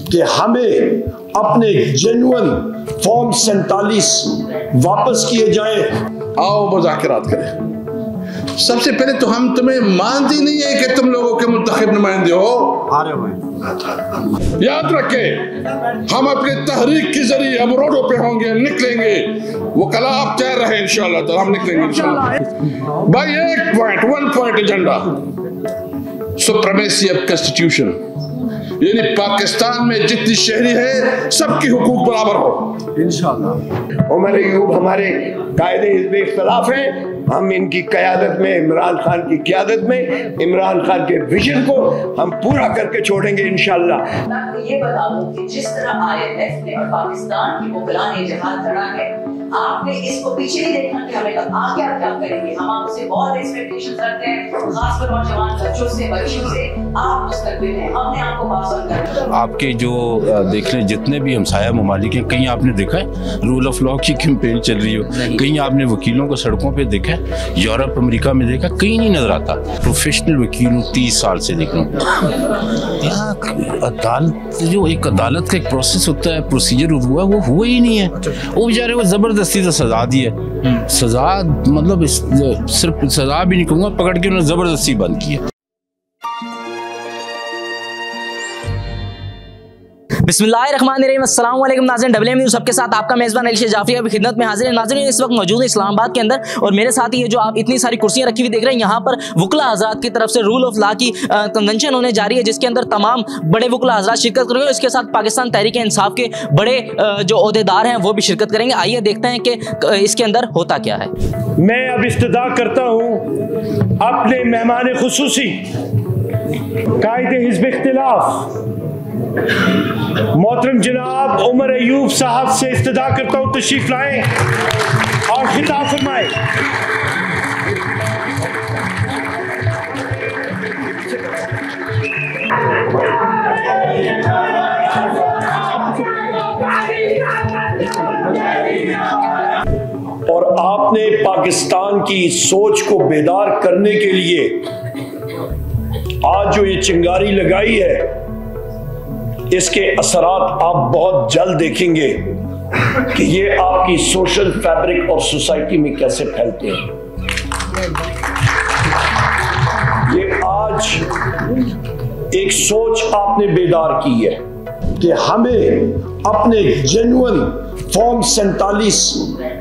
कि हमें अपने जेन्युइन फॉर्म 47 वापस किए जाएं। आओ मुज़ाकरात करें। सबसे पहले तो हम तुम्हें मानते नहीं है कि तुम लोगों के मुंतखब नुमाइंदे हो। याद रखें, हम अपने तहरीक के जरिए हम रोडों पे होंगे, निकलेंगे। वो कला आप तय रहे इंशाल्लाह, तो हम निकलेंगे इंशाल्लाह। भाई एक point, 1 point agenda, supremacy of constitution, यानी पाकिस्तान में जितनी शहरी है सबकी हुकूक बराबर हो इंशाल्लाह। उमर अय्यूब हमारे कायदे हिज़्ब इख्तिलाफ हैं। हम इनकी क़यादत में, इमरान खान की क़यादत में, इमरान खान के विजन को हम पूरा करके छोड़ेंगे इंशाल्लाह। ये बता दूं कि जिस तरह IMF ने और पाकिस्तान की मुग़लाने जहाज धड़ा है, आपने इसको पीछे नहीं देखना कि हमें आगे आप क्या करेंगे। हम आपसे बहुत एक्सपेक्टेशंस रखते हैं, खासकर नौजवान बच्चों से, बच्चों से। आप मुस्तक़बिल हैं, हमने आपको पास ऑन करना। आपके जो देख लें जितने भी हमसाया ममालिक हैं, कहीं आपने देखा है रूल ऑफ लॉ की कैंपेन चल रही हो, कहीं आपने वकीलों को सड़कों पे देखा है, यूरोप अमेरिका में देखा, कहीं नहीं नजर आता। प्रोफेशनल वकील हूँ, 30 साल से देख रहा हूँ। यहाँ अदालत, जो एक अदालत का एक प्रोसेस होता है, प्रोसीजर हुआ, वो हुआ ही नहीं है। वो बेचारे को जबरदस्ती से सजा दी है। सजा मतलब सिर्फ सजा भी नहीं कहूँगा, पकड़ के उन्होंने जबरदस्ती बंद किया। बिस्मिल्लाहिर्रहमानिर्रहीम, अस्सलाम वालेकुम नाज़रीन, WM न्यूज़ सबके साथ आपका मेज़बान अली शेख जाफरी अभी खिदमत में हाजिर है। नाज़रीन, इस वक्त मौजूद है इस्लामाबाद के अंदर और मेरे साथ ही ये जो आप इतनी सारी कुर्सियां रखी हुई देख रहे हैं, यहाँ पर वकला हज़रात की तरफ से रूल ऑफ लॉ की कन्वेंशन होने जा रही है, जिसके अंदर तमाम बड़े वकला हज़रात शिरकत करेंगे। इसके साथ पाकिस्तान तहरीक इंसाफ के बड़े जो ओहदेदार हैं वो भी शिरकत करेंगे। आइए देखते हैं कि इसके अंदर होता क्या है। मैं अब इस्तदा करता हूँ अपने मेहमान खुसूसी कायदे हिज़्ब इख्तिलाफ मोहतरम जनाब उमर अय्यूब साहब से इस्तदा करता हूँ, तशरीफ लाएं और खिताब फरमाएं। और आपने पाकिस्तान की सोच को बेदार करने के लिए आज जो ये चिंगारी लगाई है, इसके असरात आप बहुत जल्द देखेंगे कि ये आपकी सोशल फैब्रिक और सोसाइटी में कैसे फैलते हैं। ये आज एक सोच आपने बेदार की है कि हमें अपने जेन्युइन फॉर्म 47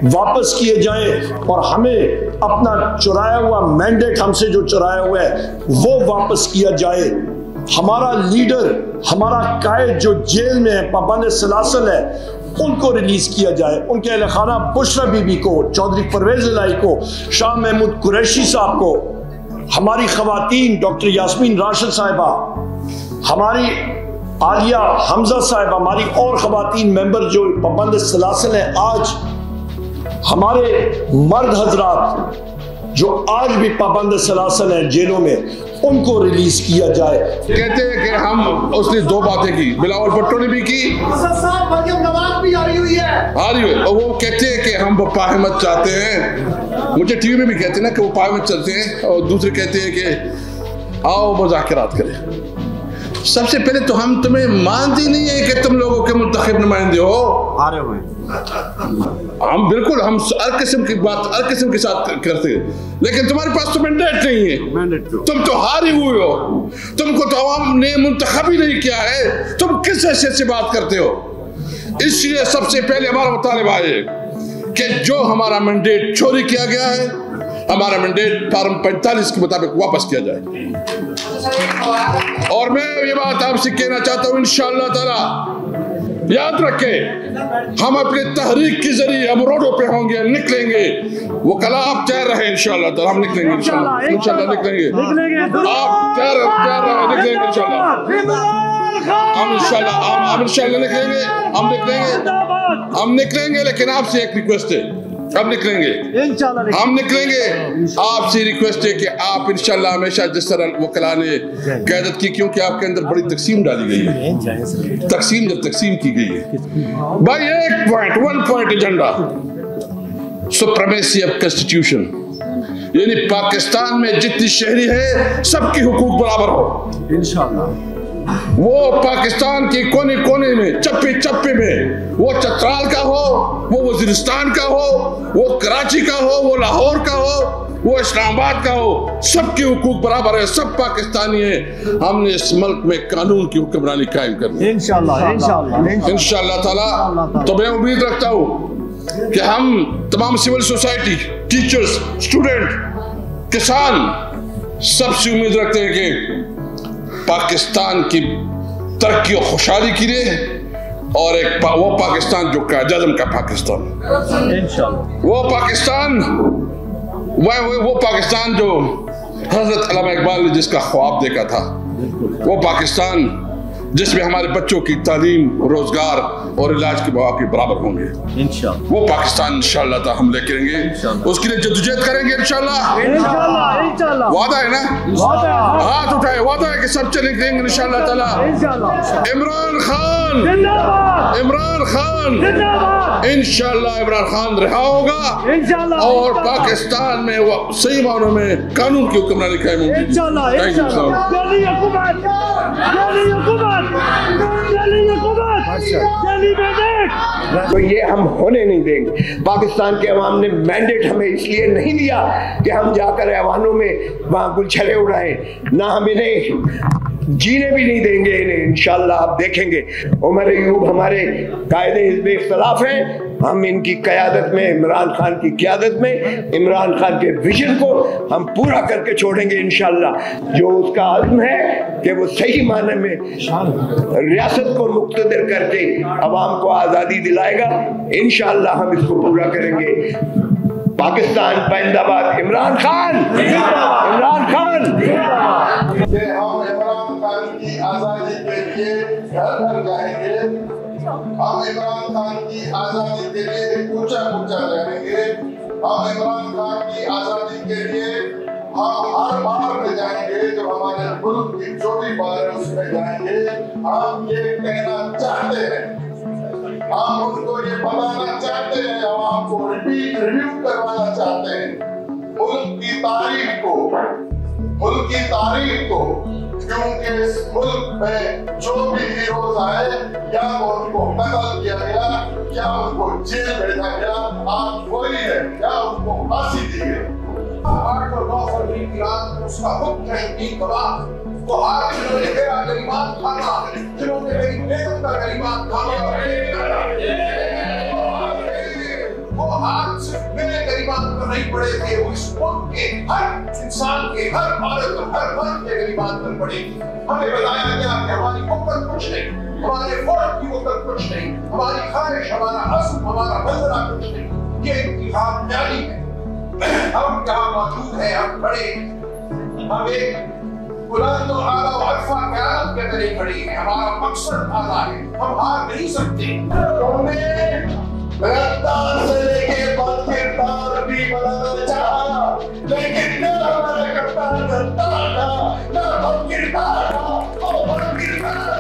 वापस किए जाएं और हमें अपना चुराया हुआ मैंडेट, हमसे जो चुराया हुआ है वो वापस किया जाए। हमारा लीडर, हमारा कायद जो जेल में है, पाबंद सलासल है, उनको रिलीज किया जाए। उनके अहल खाना बुशरा बीबी को, चौधरी परवेज इलाही को, शाह महमूद कुरैशी साहब को, हमारी खवातीन डॉक्टर यास्मीन राशिद साहिबा, हमारी आलिया हमजा साहिबा, हमारी और खवातीन मेंबर जो पाबंद सलासल हैं, आज हमारे मर्द हजरात जो आज भी पाबंद सलासल हैं जेलों में, उनको रिलीज किया जाए। कहते हैं कि हम, उसने 2 बातें की, बिलावल भुट्टो ने भी की, भी आ रही हुई है, और वो कहते हैं कि हम वफा अहमद चाहते हैं। मुझे टीवी में भी कहते हैं ना कि वो वफा अहमद चलते हैं, और दूसरे कहते हैं कि आओ मुज़ाकरात करें। सबसे पहले तो हम तुम्हें मानते नहीं है कि तुम लोगों के मुंतखब नुमाइंदे हो। हम बिल्कुल, हम हर किस्म की बात हर किस्म के साथ करते हैं, लेकिन तुम्हारे पास तो मैंडेट नहीं है। तुम तो हारे हुए हो, तुमको तो अवाम ने मुंतखब ही नहीं किया है, तुम किस हैसियत से बात करते हो? इसलिए सबसे पहले हमारा मुतालिबा है कि जो हमारा मैंडेट चोरी किया गया है, हमारा मैंडेट फार्म 45 के मुताबिक वापस किया जाए। और मैं ये बात आपसे कहना चाहता हूँ, इंशाअल्लाह ताला याद रखें, हम अपने तहरीक के जरिए हम रोडों पे होंगे, निकलेंगे। वो कला आप तय रहे इंशाअल्लाह ताला, हम निकलेंगे इंशाअल्लाह निकलेंगे। आप तय रहे, निकलेंगे इंशाअल्लाह, हम इंशाअल्लाह निकलेंगे, हम निकलेंगे। लेकिन आपसे एक रिक्वेस्ट है, हम निकलेंगे। आपसे रिक्वेस्ट है कि आप इंशाल्लाह हमेशा जिस तरह वकला ने क़यादत की, क्योंकि आपके अंदर बड़ी तकसीम डाली गई है, तकसीम की गई है। भाई एक point, 1 point agenda, supremacy of constitution, यानी पाकिस्तान में जितनी शहरी है सबकी हुकूक बराबर हो इंशाल्लाह। वो पाकिस्तान के कोने कोने में, चप्पे चप्पे में, वो चतराल का हो, वो वजीरिस्तान का हो, वो कराची का हो, वो लाहौर का हो, वो इस्लामाबाद का हो, सबके हुकूक बराबर है, सब पाकिस्तानी है। हमने इस मुल्क में कानून की हुक्मरानी कायम करनी है इंशाअल्लाह ताला। तो मैं उम्मीद रखता हूँ कि हम तमाम सिविल सोसाइटी, टीचर्स, स्टूडेंट, किसान सबसे उम्मीद रखते हैं कि पाकिस्तान की तरक्की और खुशहाली के लिए और एक वो पाकिस्तान जो कायद-ए-आज़म का पाकिस्तान, वो पाकिस्तान, वो पाकिस्तान जो हजरत अल्लामा इकबाल ने जिसका ख्वाब देखा था, वो पाकिस्तान जिसमें हमारे बच्चों की तालीम, रोजगार और इलाज के मौके बराबर होंगे, वो पाकिस्तान इंशाअल्लाह हम लेके रहेंगे, उसके लिए जद्दोजहद करेंगे इंशाअल्लाह। वादा है ना? हाथ उठाए, वादा है कि सब चलेंगे इंशाअल्लाह ताला। इमरान खान, इमरान खान, इंशाअल्लाह इमरान खान रिहा होगा और पाकिस्तान में वो सही मानों में कानून की हुक्मरानी कायम होगी। तो ये हम होने नहीं देंगे। पाकिस्तान के अवाम ने मैंडेट हमें इसलिए नहीं दिया कि हम जाकर ऐवानों में वहाँ गुलछले उड़ाएं, ना हम इन्हें जीने भी नहीं देंगे इन्हें। इंशाअल्लाह आप देखेंगे उमर अयूब हमारे कायदे हिज़्ब इख्तिलाफ हैं, हम इनकी क़यादत में, इमरान खान की क़यादत में, इमरान खान के विजन को हम पूरा करके छोड़ेंगे इंशाअल्लाह। जो उसका अज़्म है कि वो सही माने में रियासत को मुक़्तदर करके अवाम को आज़ादी दिलाएगा, इंशाअल्लाह हम इसको पूरा करेंगे। पाकिस्तान जिंदाबाद, इमरान खान, इमरान खान। हम इमरान खान की आज़ादी के लिए घर घर जाएंगे, हम इमरान खान की आज़ादी के लिए ऊंचा ऊंचा जाएंगे, हम इमरान खान की आज़ादी के लिए हम हर बार में जाएंगे, जो हमारे मुल्क की जो भी बार है उसमें जाएंगे। हम ये कहना चाहते हैं, हम उनको ये बताना चाहते हैं, हम आपको रिव्यू करवाना चाहते हैं मुल्क की तारीख को, मुल्क की तारीख को, क्योंकि इस मुल्क में जो भी हीरोज आए, या वो उनको कत्ल किया गया, या उनको जेल भेजा गया, आज वही है, या उनको फांसी दी गई। उसका मुख्य वो हाथ जिन्होंने मेरा गरीबान खाना, जिन्होंने मेरी बेगम का गरीबान खाना, वो हाथ सिर्फ मेरे गरीबान पर नहीं पड़े थे, वो इस मुल्क के हर इंसान के, हर औरत और हर मर्द के गरीबान पर पड़ेगी। हमें बताया गया कि हमारी मुकद्दर कुछ नहीं, हमारे फौज की मुकद्दर कुछ नहीं, हमारी ख्वाहिश, हमारा अज़्म, हमारा मंजरा कुछ नहीं, ये इंतखाब जारी है। हम यहाँ मौजूद हैं, हम खड़े, हम एक बुलंद और आला वक्फा क़यादत के अंदर खड़े हैं, हमारा मकसद आला है, हम हार नहीं सकते। हमने रफ्तार से लेके बदकिरदार भी बनाना चाहा, लेकिन न हमारा कप्तान रफ्तार था, न बदकिरदार था, वो बदकिरदार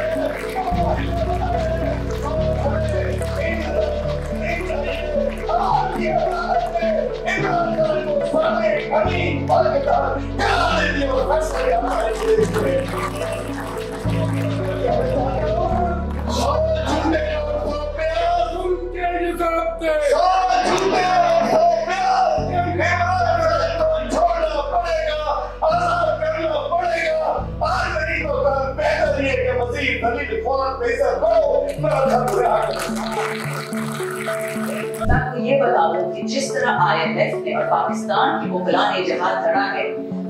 ये बता दो कि जिस तरह IMF ने और पाकिस्तान की वकला ने जहाज धड़ा है,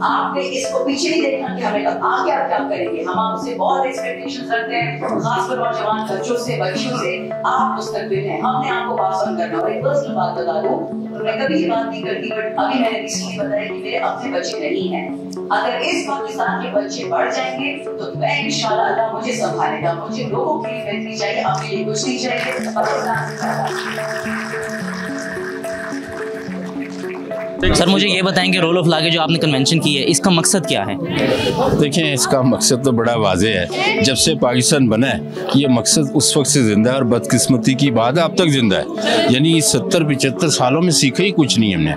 आपने इसको पीछे नहीं देखना कि हमें आगे आप क्या करेंगे। हम आपसे बहुत एक्सपेक्टेशंस रखते हैं, खासकर नौजवान बच्चों से आप मुस्तकबिल हैं, हमने आपको पास करना। और एक पर्सनल बात बता दूं, मैं कभी ये बात नहीं करती, बट अभी मैंने इसलिए बताया कि मेरे अपने बच्चे नहीं हैं। अगर इस पाकिस्तान के बच्चे बढ़ जाएंगे तो मैं इंशाल्लाह अल्लाह मुझे संभालेगा। मुझे लोगों की बेहतरी चाहिए, अपने लिए कुछ नहीं चाहिए। सर मुझे ये बताएंगे रोल ऑफ लॉ के जो आपने कन्वेंशन की है इसका मकसद क्या है? देखिए इसका मकसद तो बड़ा वाजे है। जब से पाकिस्तान बना है ये मकसद उस वक्त से जिंदा है और बदकिस्मती की बात है अब तक जिंदा है। यानी 70-75 सालों में सीखा ही कुछ नहीं हमने।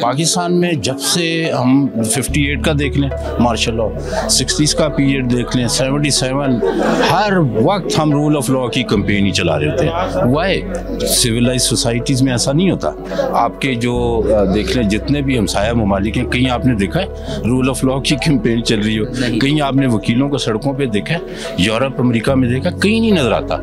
पाकिस्तान में जब से हम 58 का देख लें मार्शल लॉ, 60s का पीरियड देख लें, 77, हर वक्त हम रूल ऑफ लॉ की कंपेन ही चला रहे थे। वाई सिविलाइज सोसाइटीज़ में ऐसा नहीं होता। आपके जो देख लें जितने भी हमसाया ममालिक हैं, कहीं आपने देखा है रूल ऑफ लॉ की कैंपेन चल रही हो, कहीं आपने वकीलों को सड़कों पे देखा है, यूरोप अमेरिका में देखा, कहीं नहीं नजर आता।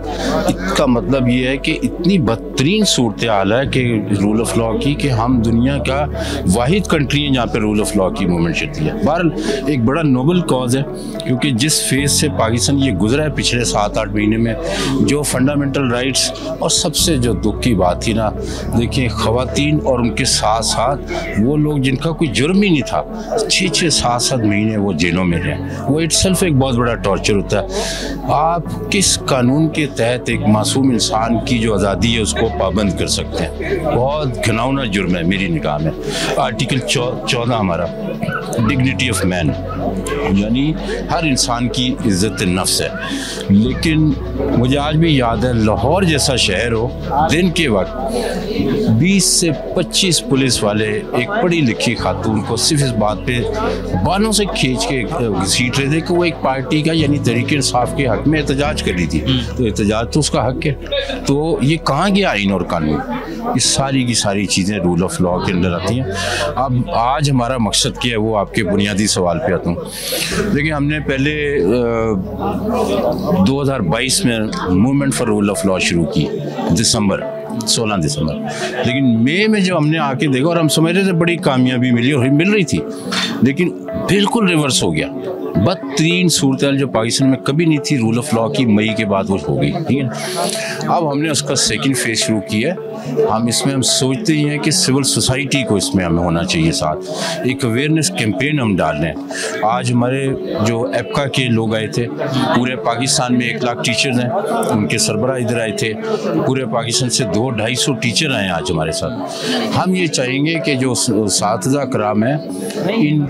इसका मतलब ये है कि इतनी बदतरीन सूरत हाल है कि रूल ऑफ लॉ की, कि हम दुनिया का वाहिद कंट्री है जहाँ पे रूल ऑफ लॉ की मूवमेंट चलती है। बहरहाल एक बड़ा नोबल कॉज है, क्योंकि जिस फेज से पाकिस्तान ये गुजरा है पिछले 7-8 महीने में, जो फंडामेंटल राइट्स, और सबसे जो दुख की बात थी ना, देखिए ख़वातीन और उनके साथ साथ वो लोग जिनका कोई जुर्म ही नहीं था 6-6, 7-7 महीने वो जेलों में रहे। वो इटसेल्फ एक बहुत बड़ा टॉर्चर होता है। आप किस कानून के तहत एक मासूम इंसान की जो आज़ादी है उसको पाबंद कर सकते हैं? बहुत घिनौना जुर्म है मेरी निगाह में। आर्टिकल 14 हमारा डिग्निटी ऑफ मैन, यानी हर इंसान की इज्जत नफ्स है। लेकिन मुझे आज भी याद है लाहौर जैसा शहर हो, दिन के वक्त 20 से 25 पुलिस वाले एक पढ़ी लिखी खातून को सिर्फ इस बात पे बालों से खींच के घसीट रहे थे कि वो एक पार्टी का यानी तहरीक इंसाफ के हक में एहतजाज कर रही थी। तो एहतजाज तो उसका हक है। तो ये कहाँ गया आइन और कानून? ये सारी की सारी चीज़ें रूल ऑफ लॉ के अंदर आती हैं। अब आज हमारा मकसद क्या है वो आपके बुनियादी सवाल पे आता हूँ। देखिए हमने पहले 2022 में movement for rule of law शुरू की, 16 दिसंबर। लेकिन मई में जब हमने आके देखा और हम समझ रहे थे बड़ी कामयाबी मिली और मिल रही थी, लेकिन बिल्कुल रिवर्स हो गया। बदतरीन सूरत जो पाकिस्तान में कभी नहीं थी रूल ऑफ लॉ की, मई के बाद वो हो गई, ठीक है ना। अब हमने उसका सेकंड फेज शुरू किया। हम इसमें हम सोचते ही हैं कि सिविल सोसाइटी को इसमें हमें होना चाहिए, साथ एक अवेयरनेस कैंपेन हम डाल रहे हैं। आज हमारे जो एप्का के लोग आए थे, पूरे पाकिस्तान में 1 लाख टीचर्स हैं, उनके सरबराह इधर आए थे। पूरे पाकिस्तान से 200-250 टीचर आए आज हमारे साथ। हम ये चाहेंगे कि जो साथीज़ा कराम है, इन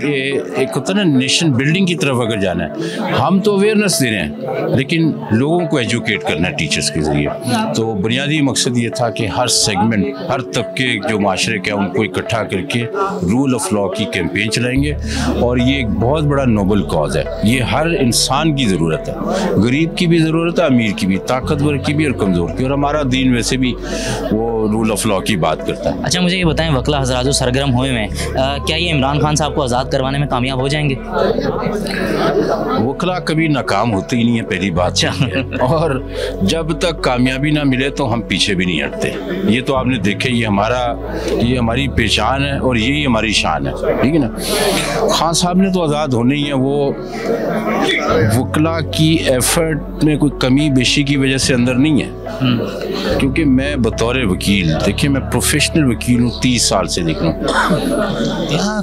एक होता है ना नेशन बिल्डिंग की तरफ अगर जाना है, हम तो अवेयरनेस दे रहे हैं लेकिन लोगों को एजुकेट करना है टीचर्स के ज़रिए। तो बुनियादी मकसद ये था कि हर सेगमेंट, हर तबके जो माशरे के उनको इकट्ठा करके रूल ऑफ लॉ की कैंपेन चलाएंगे। और ये एक बहुत बड़ा नोबल कॉज है। ये हर इंसान की ज़रूरत है, गरीब की भी ज़रूरत है, अमीर की भी, ताकतवर की भी और कमज़ोर की। और हमारा दीन वैसे भी वो रूल ऑफ लॉ की बात करता है। अच्छा मुझे ये बताएं, वकला हज़रात जो सरगर्म हुए हैं, क्या ये इमरान खान साहब को आज़ाद करवाने में कामयाब हो जाएंगे? वकला कभी नाकाम होते ही नहीं है, पहली बात। और जब तक कामयाबी ना मिले तो हम पीछे भी नहीं हटते। ये तो आपने देखे, ये हमारी पहचान है और यही हमारी शान है, ठीक है ना। खान साहब ने तो आज़ाद होने ही है। वो वकला की एफर्ट में कोई कमी बेशी की वजह से अंदर नहीं है, क्योंकि मैं बतौर वकील, देखिए मैं प्रोफेशनल वकील हूँ, 30 साल से देख रहा हूँ। यहाँ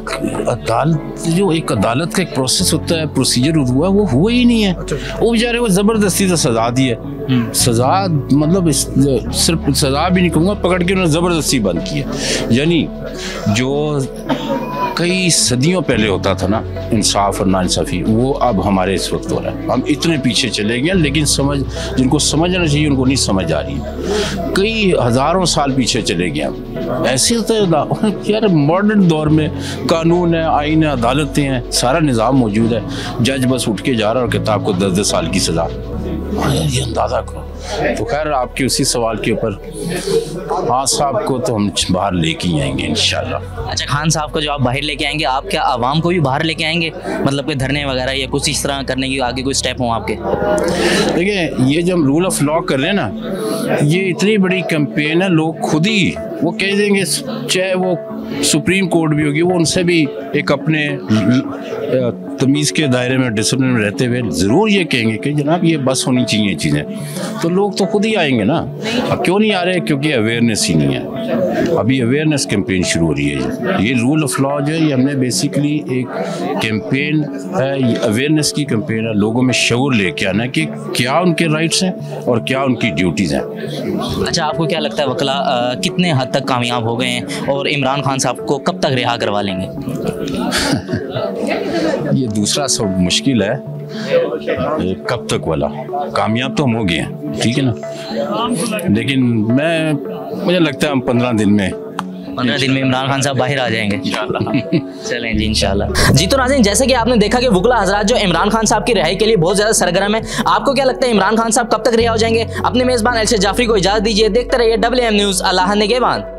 अदालत, जो एक अदालत का एक प्रोसेस होता है, प्रोसीजर वो हुआ ही नहीं है। वो बेचारे को ज़बरदस्ती से सजा दी है। सजा मतलब सिर्फ सजा भी नहीं कहूँगा, पकड़ के उन्होंने ज़बरदस्ती बंद की है। यानी जो कई सदियों पहले होता था ना इंसाफ और नाइंसाफ़ी, वो अब हमारे इस वक्त हो रहा है। हम इतने पीछे चले गए, लेकिन जिनको समझना चाहिए उनको नहीं समझ आ रही है। कई हज़ारों साल पीछे चले गए हम। ऐसे होता है यार, मॉडर्न दौर में कानून है, आइन है, अदालतें हैं, सारा निज़ाम मौजूद है। जज बस उठ के जा रहा है और किताब को 10-10 साल की सज़ा। ये अंदाज़ा करो। तो खैर आपके उसी सवाल के ऊपर, खान साहब को तो हम बाहर लेके ही आएंगे इंशाल्लाह। अच्छा खान साहब को जो आप बाहर लेके आएंगे, आप क्या आवाम को भी बाहर लेके आएंगे? मतलब कोई धरने वगैरह या कुछ इस तरह करने की आगे कोई स्टेप हो आपके? देखिए ये जो हम रूल ऑफ लॉ कर रहे हैं ना, ये इतनी बड़ी कैंपेन है, लोग खुद ही वो कह देंगे, चाहे वो सुप्रीम कोर्ट भी होगी, वो उनसे भी एक अपने तमीज़ के दायरे में, डिसिप्लिन में रहते हुए ज़रूर ये कहेंगे कि जनाब ये बस होनी चाहिए चीज़ें। तो लोग तो खुद ही आएंगे ना। अब क्यों नहीं आ रहे? क्योंकि अवेयरनेस ही नहीं है। अभी अवेयरनेस कैंपेन शुरू हो रही है। ये रूल ऑफ लॉ जो है ये हमने बेसिकली एक कैंपेन है, अवेयरनेस की कैंपेन है, लोगों में शऊर लेके आना कि क्या उनके राइट्स हैं और क्या उनकी ड्यूटीज़ हैं। अच्छा, आपको क्या लगता है वकला कितने हद तक कामयाब हो गए हैं और इमरान खान साहब को कब तक रिहा करवा लेंगे? ये दूसरा सब मुश्किल है, कब तक वाला। कामयाब तो हम हो गए हैं, ठीक है ना, लेकिन मुझे लगता है हम 15 दिन में इमरान खान साहब बाहर आ जाएंगे इंशाल्लाह। चलें जी इंशाल्लाह। जी तो नाज़रीन, जैसे कि आपने देखा कि वुकला हजरात जो इमरान खान साहब की रिहाई के लिए बहुत ज़्यादा सरगर्म है। आपको क्या लगता है इमरान खान साहब कब तक रिहा हो जाएंगे? अपने मेज़बान अलशद जाफरी को इजाज़त दीजिए। देखते रहिए WM न्यूज़। अल्लाह निगहबान।